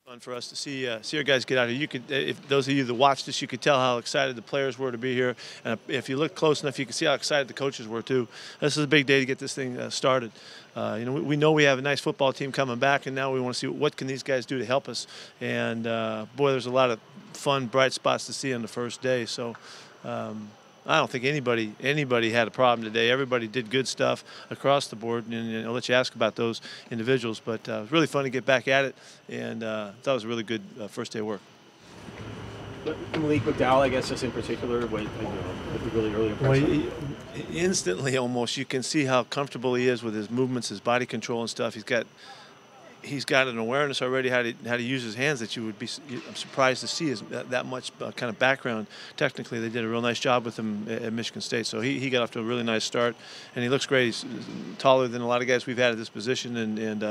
Fun for us to see our guys get out here. You could, if those of you that watched this, you could tell how excited the players were to be here, and if you look close enough, you can see how excited the coaches were too. This is a big day to get this thing started. We know we have a nice football team coming back, and now we want to see what can these guys do to help us. And boy, there's a lot of fun, bright spots to see on the first day. So. I don't think anybody had a problem today. Everybody did good stuff across the board, and I'll let you ask about those individuals. But it was really fun to get back at it, and that was a really good first day of work. Malik McDowell, I guess, just in particular, with the really early impression. Well, instantly, almost, you can see how comfortable he is with his movements, his body control and stuff. He's got an awareness already how to use his hands that I'm surprised to see that much kind of background. Technically, they did a real nice job with him at Michigan State. So he got off to a really nice start, and he looks great. He's taller than a lot of guys we've had at this position, and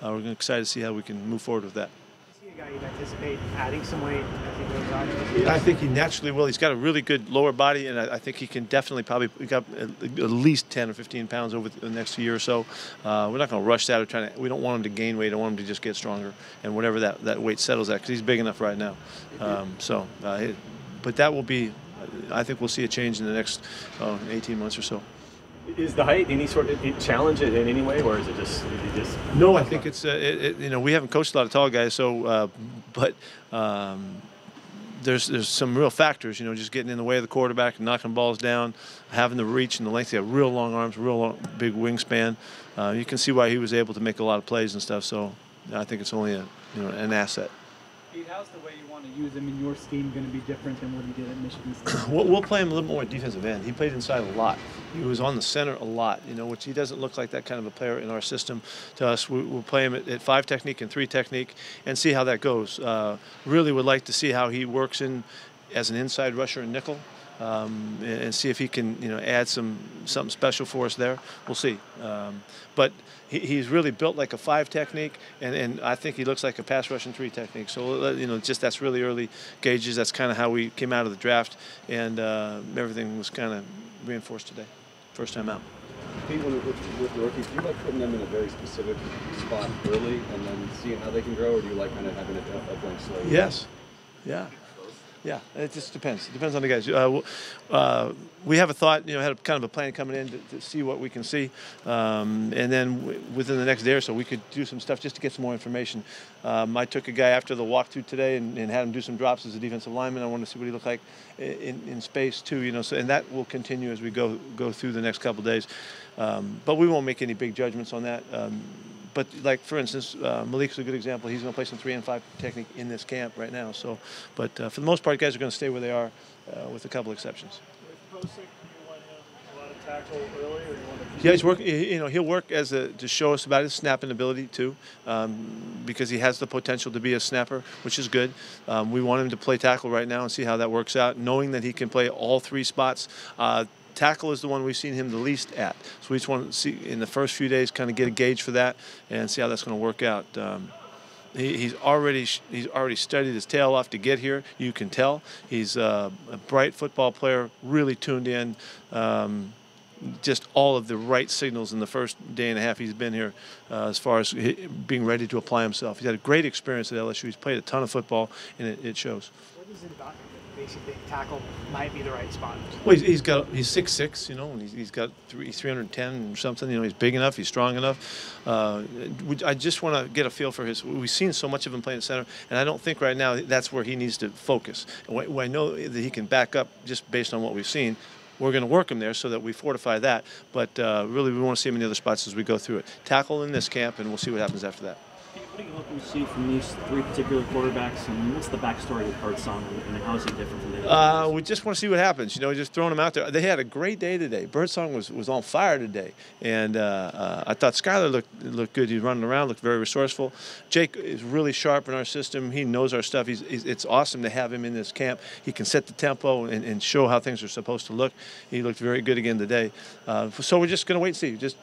we're excited to see how we can move forward with that. Is he a guy you'd anticipate adding some weight as he goes on? I think he naturally will. He's got a really good lower body, and I think he can definitely probably pick up at least 10 or 15 pounds over the next year or so. We're not going to rush that. We don't want him to gain weight. I want him to just get stronger, and whatever that weight settles at, because he's big enough right now. But that will be. I think we'll see a change in the next 18 months or so. Is the height any sort of challenge in any way, or is it just? No, I think it's we haven't coached a lot of tall guys, so but there's some real factors, just getting in the way of the quarterback and knocking balls down, having the reach and the length. He had real long arms, big wingspan. You can see why he was able to make a lot of plays and stuff. So I think it's only an asset. Pete, how's the way you want to use him in your scheme going to be different than what he did at Michigan State? We'll play him a little more at defensive end. He played inside a lot. He was on the center a lot, which he doesn't look like that kind of a player in our system to us. We'll play him at 5 technique and 3 technique and see how that goes. Really would like to see how he works in as an inside rusher and nickel. And see if he can, add something special for us there. We'll see. But he's really built like a 5 technique, and I think he looks like a pass rush and 3 technique. So just that's really early gauges. That's kind of how we came out of the draft, and everything was kind of reinforced today, first time out. Pete, with the rookies, do you like putting them in a very specific spot early and then seeing how they can grow, or do you like kind of having a blank slate? Yes. Yeah. Yeah, it just depends. It depends on the guys. We have a thought, had kind of a plan coming in to see what we can see. And then within the next day or so, we could do some stuff just to get some more information. I took a guy after the walkthrough today and had him do some drops as a defensive lineman. I wanted to see what he looked like in space too, and that will continue as we go through the next couple of days. But we won't make any big judgments on that. But like for instance, Malik's a good example. He's going to play some 3 and 5 technique in this camp right now. So, but for the most part, guys are going to stay where they are, with a couple exceptions. With Posick, you want him a lot of tackle early, or you want to? Yeah, he's working. He'll work to show us about his snapping ability too, because he has the potential to be a snapper, which is good. We want him to play tackle right now and see how that works out, knowing that he can play all 3 spots. Tackle is the one we've seen him the least at. So we just want to see in the first few days, kind of get a gauge for that and see how that's going to work out. He's already studied his tail off to get here. You can tell he's a bright football player, really tuned in. Just all of the right signals in the first day and a half he's been here, as far as being ready to apply himself. He's had a great experience at LSU. He's played a ton of football, and it shows. What is it about him that makes you think tackle might be the right spot? Well, he's 6'6", and he's got 310 or something. He's big enough, he's strong enough. I just want to get a feel for his. We've seen so much of him playing center, and I don't think right now that's where he needs to focus. I know that he can back up just based on what we've seen. We're going to work him there so that we fortify that. But really, we want to see him in the other spots as we go through it. Tackle in this camp, and we'll see what happens after that. What are you looking to see from these 3 particular quarterbacks, and what's the backstory of Birdsong, and how is he different from the other? We just want to see what happens. Just throwing them out there. They had a great day today. Birdsong was on fire today, and I thought Skyler looked good. He's running around, looked very resourceful. Jake is really sharp in our system. He knows our stuff. It's awesome to have him in this camp. He can set the tempo and show how things are supposed to look. He looked very good again today. So we're just going to wait and see. Just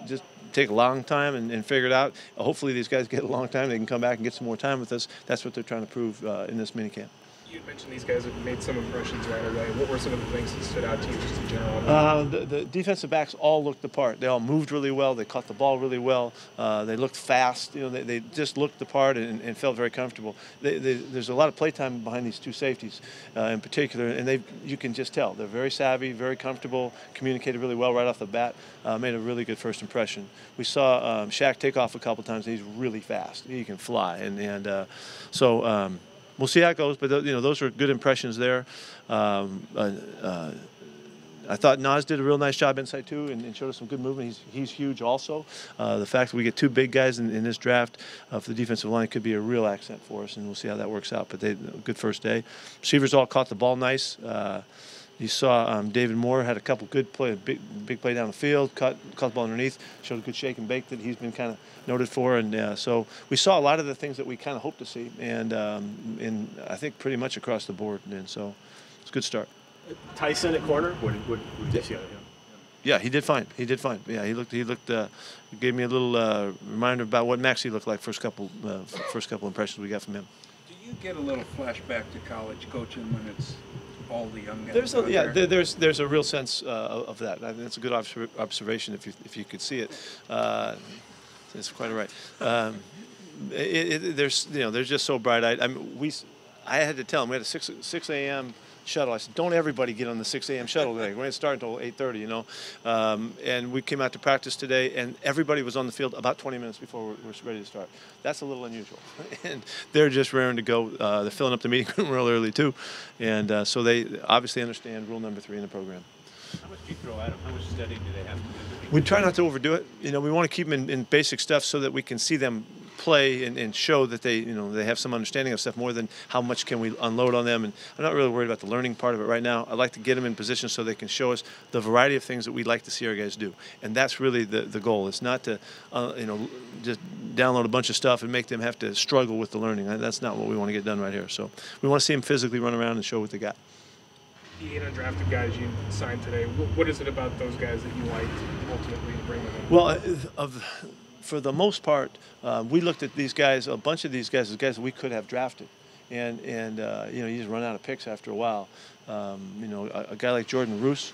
take a long time and figure it out. Hopefully these guys get a long time. They can come back and get some more time with us. That's what they're trying to prove in this minicamp. You mentioned these guys have made some impressions right away. What were some of the things that stood out to you just in general? The defensive backs all looked the part. They all moved really well. They caught the ball really well. They looked fast. They just looked the part and felt very comfortable. There's a lot of playtime behind these two safeties in particular, and you can just tell. They're very savvy, very comfortable, communicated really well right off the bat, made a really good first impression. We saw Shaq take off a couple times, and he's really fast. He can fly, so we'll see how it goes, but those are good impressions there. I thought Nas did a real nice job inside too, and showed us some good movement. He's huge also. The fact that we get two big guys in this draft for the defensive line could be a real accent for us, and we'll see how that works out. But good first day. Receivers all caught the ball nice. You saw David Moore had a couple good play, big play down the field, caught the ball underneath, showed a good shake and bake that he's been kind of noted for, and so we saw a lot of the things that we kind of hoped to see, and I think pretty much across the board, and so it's a good start. Tyson at corner. What did you see out of him? Yeah, he did fine. Yeah, he looked. Gave me a little reminder about what Maxie looked like. First couple impressions we got from him. Do you get a little flashback to college coaching when it's all the young guys? There's a real sense of that. I think that's a good observation if you could see it. It's quite all right. They're just so bright-eyed. I had to tell them we had a 6 a.m. shuttle. I said, don't everybody get on the 6 a.m. shuttle today. We're going to start until 8:30, and we came out to practice today, and everybody was on the field about 20 minutes before we're ready to start. That's a little unusual, and they're just raring to go. They're filling up the meeting room real early too, and so they obviously understand rule number 3 in the program. How much do you throw at them? How much studying do they have to do? We try not to overdo it. We want to keep them in basic stuff so that we can see them play and show that they have some understanding of stuff more than how much can we unload on them. And I'm not really worried about the learning part of it right now. I like to get them in position so they can show us the variety of things that we'd like to see our guys do. And that's really the goal. It's not to just download a bunch of stuff and make them have to struggle with the learning. That's not what we want to get done right here. So we want to see them physically run around and show what they got. The 8 undrafted guys you signed today, what is it about those guys that you liked ultimately to bring them in? Well, for the most part, we looked at these guys, a bunch of these guys, as guys that we could have drafted. And you just run out of picks after a while. A guy like Jordan Roos,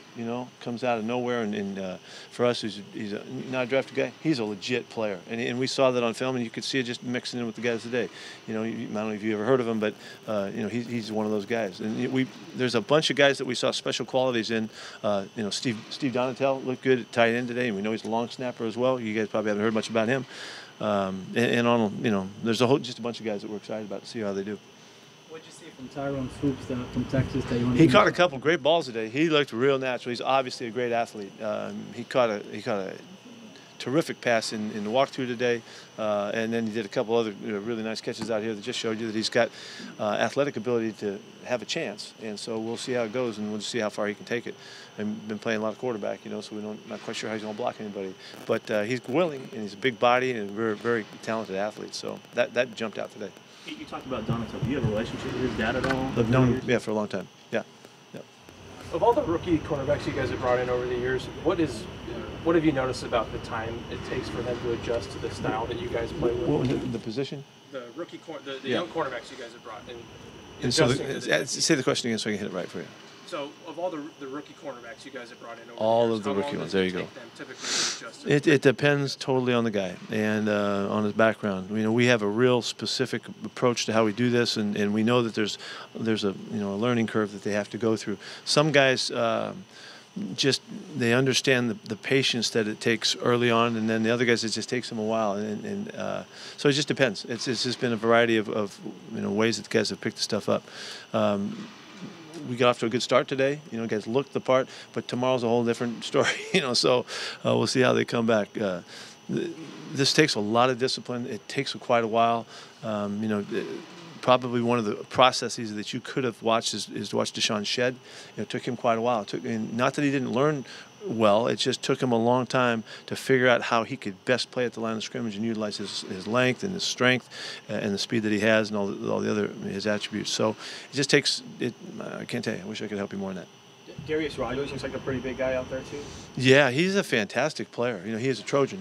comes out of nowhere, and for us, he's not a drafted guy. He's a legit player, and we saw that on film, and you could see it just mixing in with the guys today. I don't know if you ever heard of him, but he's one of those guys. And there's a bunch of guys that we saw special qualities in. Steve Donatel looked good at tight end today, and we know he's a long snapper as well. You guys probably haven't heard much about him. And on, there's just a bunch of guys that we're excited about to see how they do. What did you see from Tyrone Swoops from Texas that you want to He caught a couple great balls today. He looked real natural. He's obviously a great athlete. He caught a terrific pass in the walkthrough today, and then he did a couple other really nice catches out here that just showed you that he's got athletic ability to have a chance. And so we'll see how it goes, and we'll see how far he can take it. I've been playing a lot of quarterback, so we're not quite sure how he's going to block anybody. But he's willing, and he's a big body, and a very, very talented athlete. So that jumped out today. You talked about Donatel. Do you have a relationship with his dad at all? I've known him, for a long time. Yeah. Of all the rookie cornerbacks you guys have brought in over the years, what have you noticed about the time it takes for them to adjust to the style that you guys play with? What was the position? The rookie, the young cornerbacks you guys have brought in. And so say the question again so I can hit it right for you. So, of all the rookie cornerbacks you guys have brought in over all the years, of the rookie ones, there you go. It It depends totally on the guy and on his background. We have a real specific approach to how we do this, and we know that there's a a learning curve that they have to go through. Some guys they understand the patience that it takes early on, and then the other guys it just takes them a while, and so it just depends. It's just been a variety of ways that the guys have picked the stuff up. We got off to a good start today. Guys looked the part, but tomorrow's a whole different story. So we'll see how they come back. This takes a lot of discipline. It takes quite a while. Probably one of the processes that you could have watched is to watch Deshaun shed. It took him quite a while. Not that he didn't learn well, it just took him a long time to figure out how he could best play at the line of scrimmage and utilize his length and his strength and the speed that he has and all the other his attributes. So it just takes it. I can't tell you. I wish I could help you more on that. Darius Russell looks like a pretty big guy out there too. Yeah, he's a fantastic player. He is a Trojan.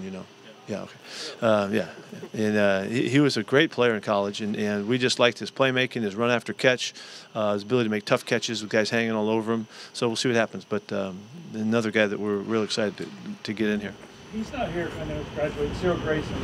Yeah, okay. Yeah, and he was a great player in college, and we just liked his playmaking, his run after catch, his ability to make tough catches with guys hanging all over him. So we'll see what happens. But another guy that we're real excited to get in here. He's not here. I know he's graduating. Cyril Grayson.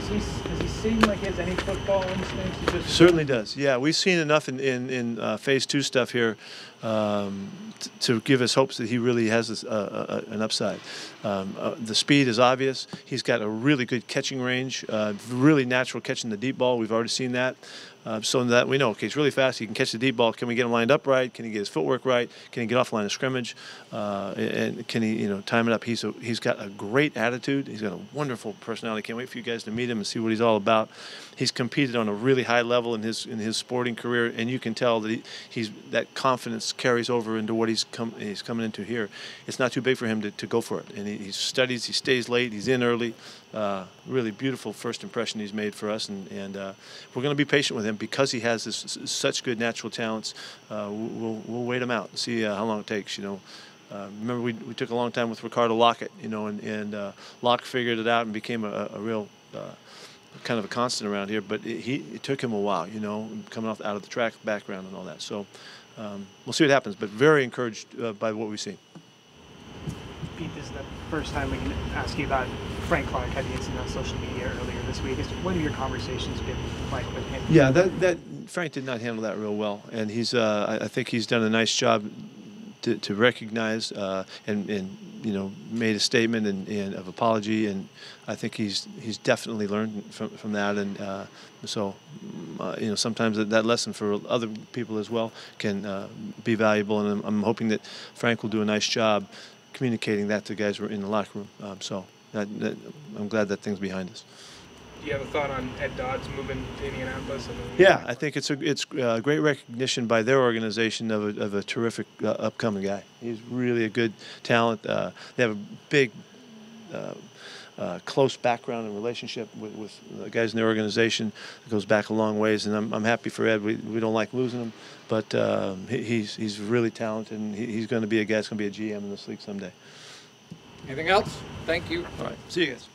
Does he seem like he has any football instincts? He just Certainly does. Yeah, we've seen enough in Phase 2 stuff here to give us hopes that he really has an upside. The speed is obvious. He's got a really good catching range, really natural catching the deep ball. We've already seen that. So that we know, okay, he's really fast. He can catch the deep ball. Can we get him lined up right? Can he get his footwork right? Can he get off the line of scrimmage? And can he, time it up? He's got a great attitude. He's got a wonderful personality. Can't wait for you guys to meet him and see what he's all about. He's competed on a really high level in his sporting career, and you can tell that that confidence carries over into what he's coming into here. It's not too big for him to go for it, and he studies. He stays late. He's in early. Really beautiful first impression he's made for us, and we're going to be patient with him because he has such good natural talents. We'll wait him out and see how long it takes. Remember we took a long time with Ricardo Lockett, and Locke figured it out and became a real kind of a constant around here. But it took him a while, coming out of the track background and all that. So we'll see what happens. But very encouraged by what we've seen. Pete, this is the first time we can ask you about Frank Clark. Had you seen on social media earlier this week? What have your conversations been like with him? Yeah, that Frank did not handle that real well, and I think he's done a nice job to recognize and made a statement and of apology, and I think he's definitely learned from that, and so sometimes that lesson for other people as well can be valuable, and I'm hoping that Frank will do a nice job communicating that to guys who are in the locker room. So I'm glad that thing's behind us. Do you have a thought on Ed Dodds moving to Indianapolis? Yeah, I think it's great recognition by their organization of a terrific upcoming guy. He's really a good talent. They have a big, close background and relationship with the guys in their organization. It goes back a long ways, and I'm happy for Ed. We don't like losing him, but he's really talented, and he's going to be a guy that's going to be a GM in this league someday. Anything else? Thank you. All right, see you guys.